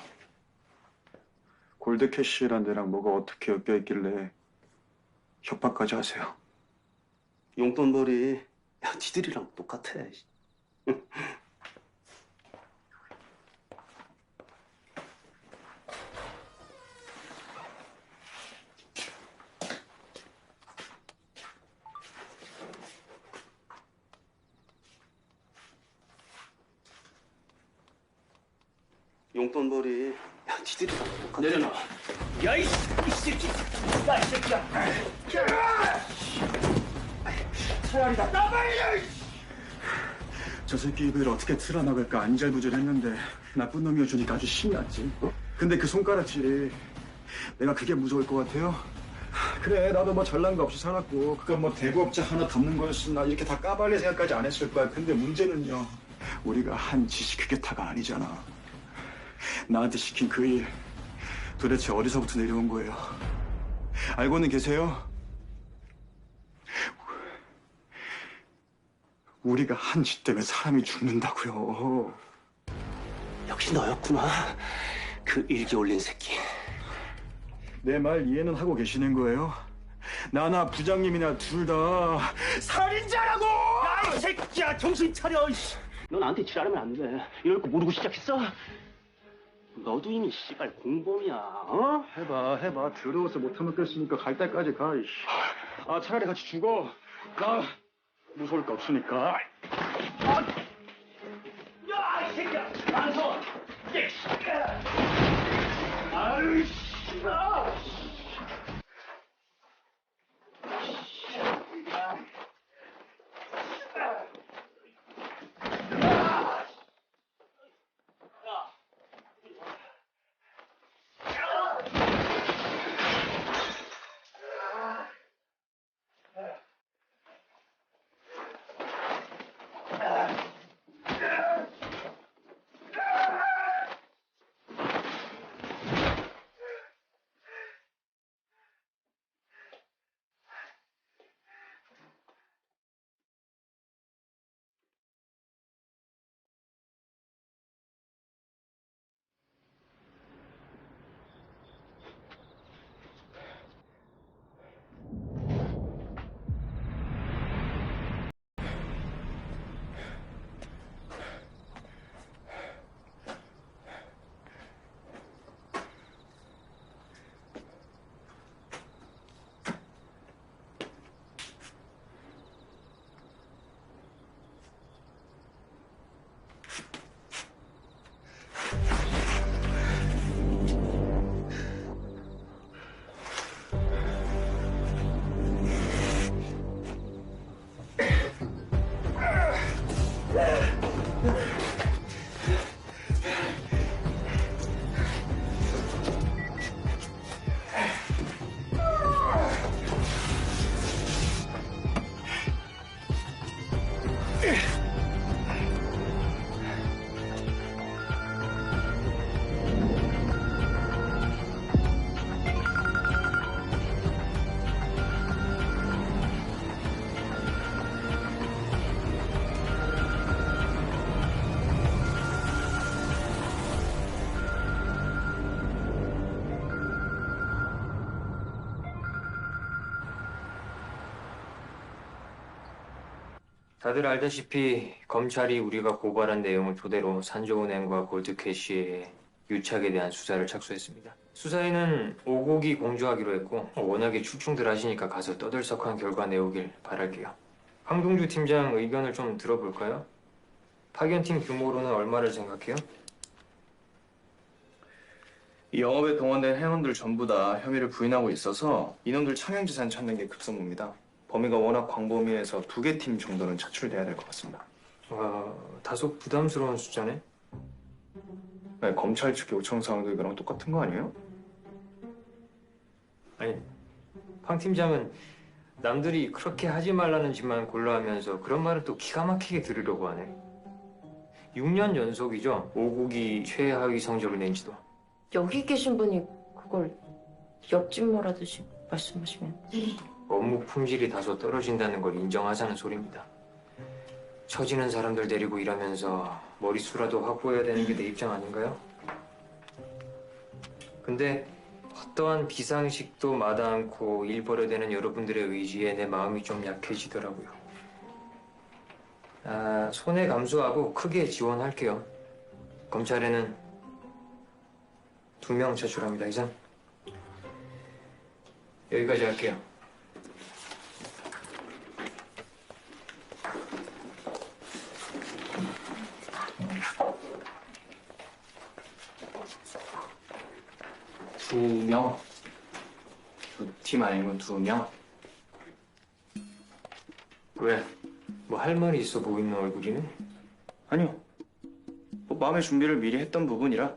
골드캐시랑 내랑 뭐가 어떻게 엮여있길래 협박까지 하세요? 용돈벌이 야, 니들이랑 똑같아. 용돈벌이 야, 니들이랑 똑같아. 내려놔. 야, 이 새끼! 야, 이 새끼야! 차라리 다 까발려! 저 새끼 입을 어떻게 틀어막을까 안절부절했는데 나쁜 놈이어주니까 아주 신났지. 근데 그 손가락질이 내가 그게 무서울 것 같아요? 그래, 나도 뭐 잘난 거 없이 살았고 그건 뭐 대부업자 하나 덮는 거였으면 나 이렇게 다 까발릴 생각까지 안 했을 거야. 근데 문제는요, 우리가 한 짓이 그게 다가 아니잖아. 나한테 시킨 그 일 도대체 어디서부터 내려온 거예요? 알고는 계세요? 우리가 한 짓 때문에 사람이 죽는다고요. 역시 너였구나. 그 일기 올린 새끼. 내 말 이해는 하고 계시는 거예요? 나나 부장님이나 둘 다 살인자라고! 야, 이 새끼야! 정신 차려! 너 나한테 지랄하면 안 돼. 이럴 거 모르고 시작했어? 너도 이미 씨발 공범이야. 어? 해봐. 더러워서 못 참겠으니까 갈 때까지 가. 이씨. 아, 차라리 같이 죽어. 나 무서울 거 없으니까. 야, 이 새끼야! 만서! 이 새끼야! 아유, 씨발! 다들 알다시피 검찰이 우리가 고발한 내용을 토대로 산조은행과 골드캐시의 유착에 대한 수사를 착수했습니다. 수사에는 오곡이 공조하기로 했고 워낙에 출중들 하시니까 가서 떠들썩한 결과 내오길 바랄게요. 황동주 팀장 의견을 좀 들어볼까요? 파견팀 규모로는 얼마를 생각해요? 이 영업에 동원된 회원들 전부 다 혐의를 부인하고 있어서 이놈들 차명재산 찾는 게 급선무입니다. 범위가 워낙 광범위해서 2개 팀 정도는 차출돼야 될 것 같습니다. 와, 다소 부담스러운 숫자네. 네, 검찰 측 요청 사항도 이거랑 똑같은 거 아니에요? 아니, 황 팀장은 남들이 그렇게 하지 말라는 짓만 골라 하면서 그런 말을 또 기가 막히게 들으려고 하네. 6년 연속이죠. 5국이 최하위 성적을 낸 지도. 여기 계신 분이 그걸 옆집말하듯이 말씀하시면 업무 품질이 다소 떨어진다는 걸 인정하자는 소리입니다. 처지는 사람들 데리고 일하면서 머릿수라도 확보해야 되는 게 내 입장 아닌가요? 근데 어떠한 비상식도 마다 않고 일 벌여대는 여러분들의 의지에 내 마음이 좀 약해지더라고요. 손해 감수하고 크게 지원할게요. 검찰에는 2명 차출합니다. 이상. 여기까지 할게요. 두 명? 2팀 아니면 2명? 왜? 뭐 할 말이 있어 보이는 얼굴이네? 아니요. 뭐 마음의 준비를 미리 했던 부분이라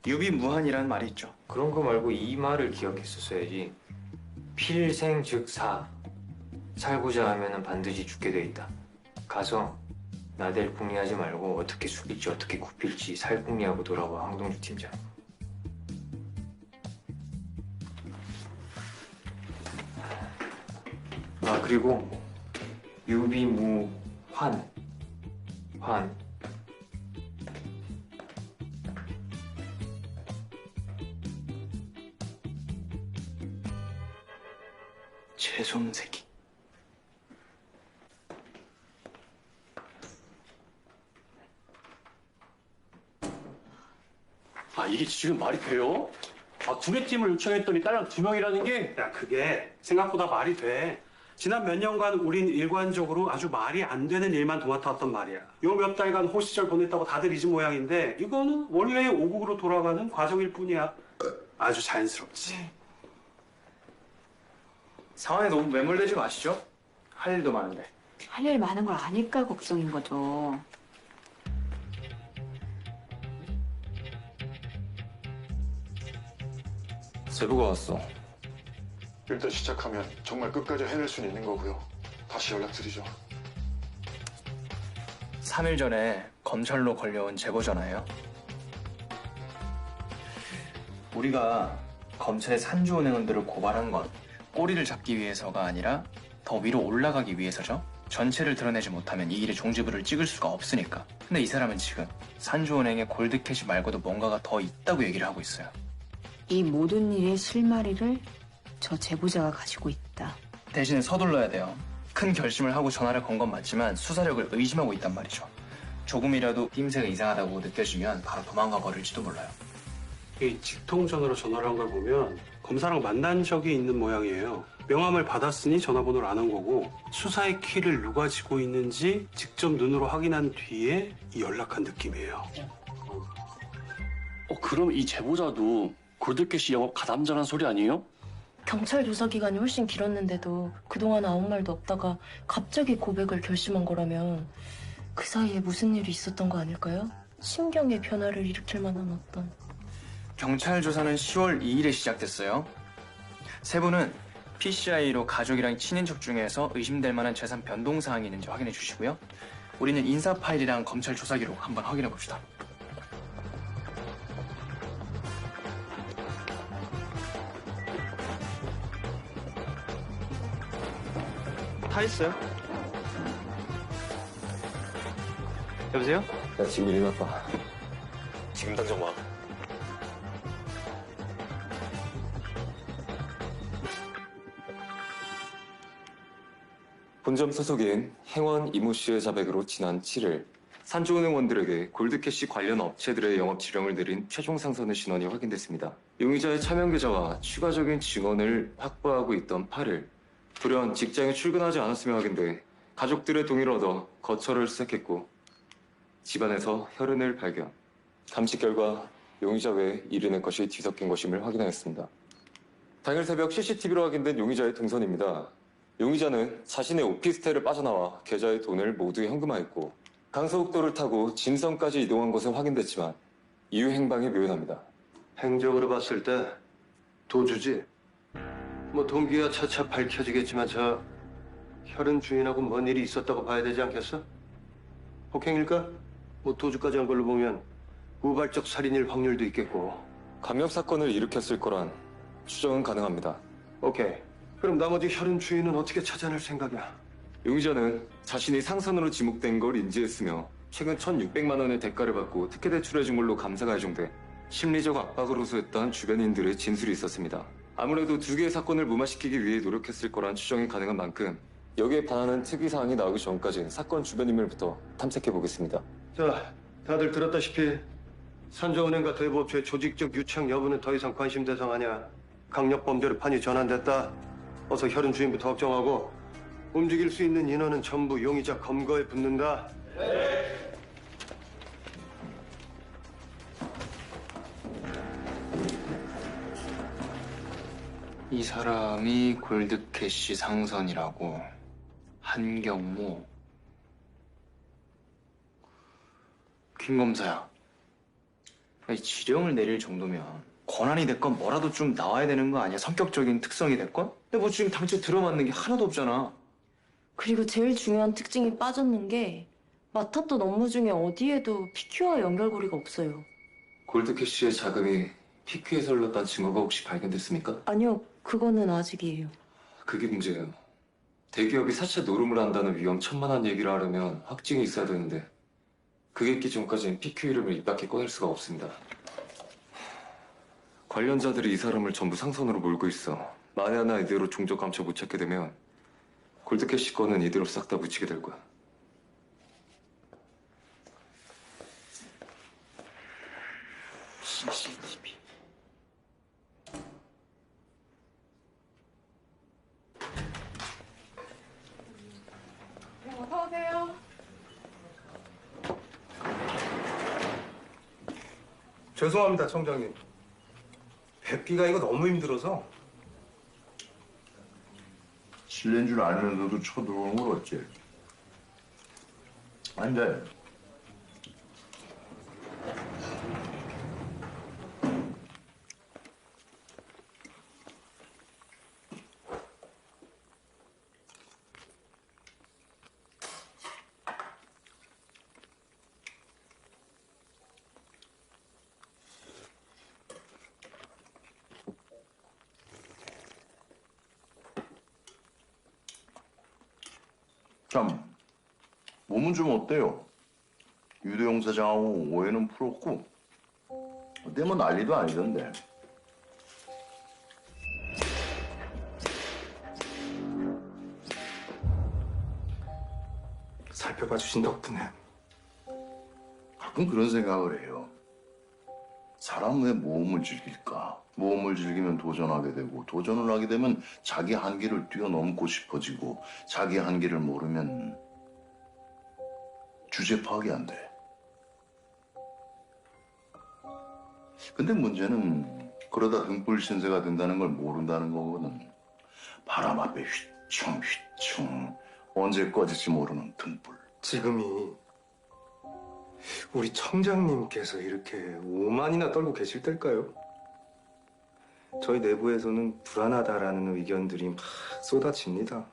유비무환이라는 말이 있죠. 그런 거 말고 이 말을 기억했었어야지. 필생 즉 사. 살고자 하면은 반드시 죽게 돼 있다. 가서 나댈궁리하지 말고 어떻게 숙일지 어떻게 굽힐지 살궁리하고 돌아와. 황동주 팀장. 그리고 유비무환. 환. 재수없는 새끼. 이게 지금 말이 돼요? 2개 팀을 요청했더니 딸랑 2명이라는 게? 야, 그게 생각보다 말이 돼. 지난 몇 년간 우린 일관적으로 아주 말이 안 되는 일만 도맡아왔단 말이야. 요 몇 달간 호시절 보냈다고 다들 잊은 모양인데 이거는 원래의 오국으로 돌아가는 과정일 뿐이야. 아주 자연스럽지. 상황에 너무 매몰되지 마시죠. 할 일도 많은데. 할 일 많은 걸 아니까 걱정인 거죠. 제보가 왔어. 일단 시작하면 정말 끝까지 해낼 수는 있는 거고요. 다시 연락드리죠. 3일 전에 검찰로 걸려온 제보 전화예요. 우리가 검찰의 산주은행원들을 고발한 건 꼬리를 잡기 위해서가 아니라 더 위로 올라가기 위해서죠. 전체를 드러내지 못하면 이 일의 종지부를 찍을 수가 없으니까. 근데 이 사람은 지금 산주은행에 골드캐시 말고도 뭔가가 더 있다고 얘기를 하고 있어요. 이 모든 일의 실마리를 저 제보자가 가지고 있다. 대신에 서둘러야 돼요. 큰 결심을 하고 전화를 건 건 맞지만 수사력을 의심하고 있단 말이죠. 조금이라도 낌새가 이상하다고 느껴지면 바로 도망가 버릴지도 몰라요. 이 직통전화로 전화를 한 걸 보면 검사랑 만난 적이 있는 모양이에요. 명함을 받았으니 전화번호를 안 한 거고 수사의 키를 누가 쥐고 있는지 직접 눈으로 확인한 뒤에 연락한 느낌이에요. 그럼 이 제보자도 골드캐시 영업 가담자란 소리 아니에요? 경찰 조사 기간이 훨씬 길었는데도 그동안 아무 말도 없다가 갑자기 고백을 결심한 거라면 그 사이에 무슨 일이 있었던 거 아닐까요? 심경의 변화를 일으킬 만한 어떤... 경찰 조사는 10월 2일에 시작됐어요. 세 분은 PCI로 가족이랑 친인척 중에서 의심될 만한 재산 변동 사항이 있는지 확인해 주시고요. 우리는 인사 파일이랑 검찰 조사 기록 한번 확인해 봅시다. 다 했어요. 여보세요? 나 지금 일 났다. 지금 당장 와. 본점 소속인 행원 이모 씨의 자백으로 지난 7일 산주은행원들에게 골드캐시 관련 업체들의 영업 지령을 내린 최종 상선의 신원이 확인됐습니다. 용의자의 차명 계좌와 추가적인 증언을 확보하고 있던 8일 불현 직장에 출근하지 않았으며 확인돼 가족들의 동의를 얻어 거처를 수색했고 집안에서 혈흔을 발견. 감식 결과 용의자 외에 일인의 것이 뒤섞인 것임을 확인하였습니다. 당일 새벽 CCTV로 확인된 용의자의 동선입니다. 용의자는 자신의 오피스텔을 빠져나와 계좌의 돈을 모두 현금화했고 강서북도를 타고 진성까지 이동한 것은 확인됐지만 이후 행방이 묘연합니다. 행적으로 봤을 때 도주지. 뭐 동기야 차차 밝혀지겠지만 저 혈흔 주인하고 뭔 일이 있었다고 봐야 되지 않겠어? 폭행일까? 뭐 도주까지 한 걸로 보면 우발적 살인일 확률도 있겠고. 감염 사건을 일으켰을 거란 추정은 가능합니다. 오케이. 그럼 나머지 혈흔 주인은 어떻게 찾아낼 생각이야? 용의자는 자신이 상선으로 지목된 걸 인지했으며 최근 1,600만 원의 대가를 받고 특혜 대출해준 걸로 감사가 예정돼 심리적 압박을 호소했던 주변인들의 진술이 있었습니다. 아무래도 두 개의 사건을 무마시키기 위해 노력했을 거란 추정이 가능한 만큼 여기에 반하는 특이사항이 나오기 전까지 사건 주변 인물부터 탐색해보겠습니다. 자, 다들 들었다시피 산저은행과 대부업체의 조직적 유착 여부는 더 이상 관심 대상 아니야. 강력범죄로 판이 전환됐다. 어서 혈흔 주인부터 확정하고 움직일 수 있는 인원은 전부 용의자 검거에 붙는다. 이 사람이 골드캐시 상선이라고. 한경모. 김 검사야. 아니, 지령을 내릴 정도면 권한이 됐건 뭐라도 좀 나와야 되는 거 아니야? 성격적인 특성이 됐건? 근데 뭐 지금 당최 들어맞는 게 하나도 없잖아. 그리고 제일 중요한 특징이 빠졌는 게 맡았던 업무 중에 어디에도 PQ와 연결고리가 없어요. 골드캐시의 자금이 PQ에서 흘렀다는 증거가 혹시 발견됐습니까? 아니요, 그거는 아직이에요. 그게 문제예요. 대기업이 사채 노름을 한다는 위험천만한 얘기를 하려면 확증이 있어야 되는데 그게 있기 전까지는 PQ 이름을 입 밖에 꺼낼 수가 없습니다. 관련자들이 이 사람을 전부 상선으로 몰고 있어. 만에 하나 이대로 종족 감춰 못 찾게 되면 골드캐시 건은 이대로 싹 다 묻히게 될 거야. CCTV. 어서 오세요. 죄송합니다, 청장님. 뵙기가 이거 너무 힘들어서. 실례인 줄 알면서도 쳐들어오는 걸 어째? 앉아요. 참, 몸은 좀 어때요? 유도영 사장하고 오해는 풀었고 어때 뭐 난리도 아니던데. 살펴봐 주신 덕분에. 가끔 그런 생각을 해요. 사람 왜 모험을 즐길까? 모험을 즐기면 도전하게 되고 도전을 하게 되면 자기 한계를 뛰어넘고 싶어지고 자기 한계를 모르면 주제 파악이 안 돼. 근데 문제는 그러다 등불 신세가 된다는 걸 모른다는 거거든. 바람 앞에 휘청휘청 언제 꺼질지 모르는 등불. 지금이 우리 청장님께서 이렇게 오만이나 떨고 계실 때일까요? 저희 내부에서는 불안하다라는 의견들이 막 쏟아집니다.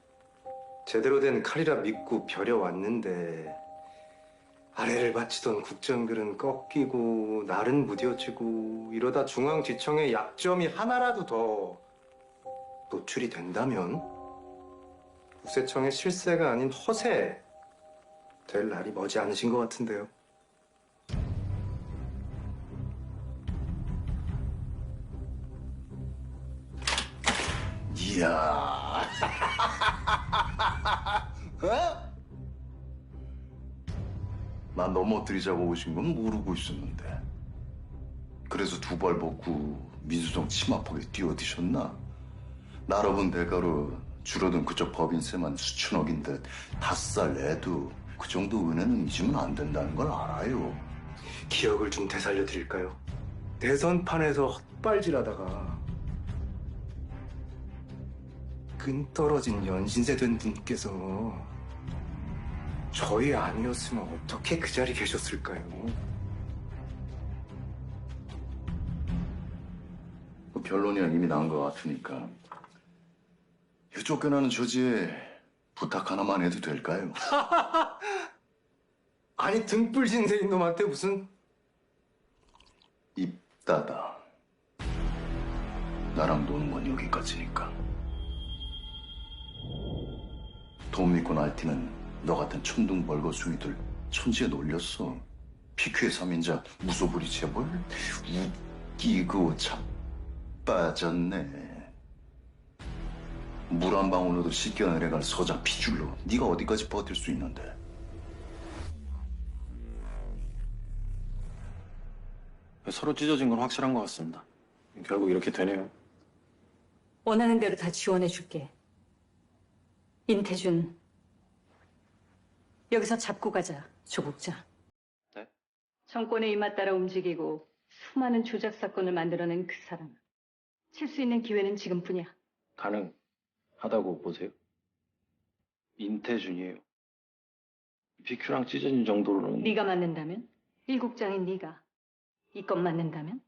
제대로 된 칼이라 믿고 벼려왔는데 아래를 바치던 국정들은 꺾이고 날은 무뎌지고 이러다 중앙지청의 약점이 하나라도 더 노출이 된다면 국세청의 실세가 아닌 허세 될 날이 머지 않으신 것 같은데요. 이야. 어? 난 넘어뜨리자고 오신 건 모르고 있었는데. 그래서 두 발 벗고 민수성 치마폭에 뛰어드셨나? 나라본 대가로 줄어든 그쪽 법인세만 수천억인 듯 5살 내도 그 정도 은혜는 잊으면 안 된다는 걸 알아요. 기억을 좀 되살려 드릴까요? 대선판에서 헛발질하다가 끈 떨어진 연신세 된 분께서 저희 아니었으면 어떻게 그 자리에 계셨을까요? 그 결론이 이미 난 것 같으니까 이 쫓겨나는 저지에 부탁 하나만 해도 될까요? 아니 등불 신세인 놈한테 무슨 입 닫아. 나랑 노는 건 여기까지니까. 돈 믿고 날뛰는 너 같은 천둥 벌거숭이들 천지에 놀렸어. PQ의 3인자 무소불위 재벌 웃기고 자빠졌네. 물 한 방울로도 씻겨 내려갈 서자 피줄로 네가 어디까지 버틸 수 있는데. 서로 찢어진 건 확실한 것 같습니다. 결국 이렇게 되네요. 원하는 대로 다 지원해줄게. 인태준, 여기서 잡고 가자, 조국장. 네? 정권의 입맛 따라 움직이고 수많은 조작 사건을 만들어낸 그 사람. 칠 수 있는 기회는 지금뿐이야. 가능하다고 보세요? 인태준이에요. PQ랑 찢어진 정도로는 네가 맞는다면? 일국장인 네가 이것 맞는다면?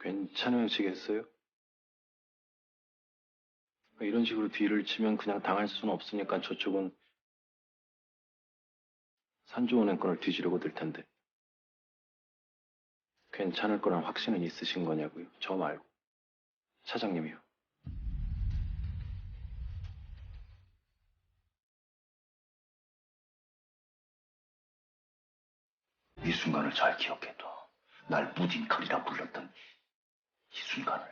괜찮으시겠어요? 이런 식으로 뒤를 치면 그냥 당할 수는 없으니까 저쪽은 산조은행 건을 뒤지려고 들 텐데. 괜찮을 거란 확신은 있으신 거냐고요? 저 말고. 차장님이요. 이 순간을 잘 기억해둬. 날 무딘컬이라 불렀던 이 순간을.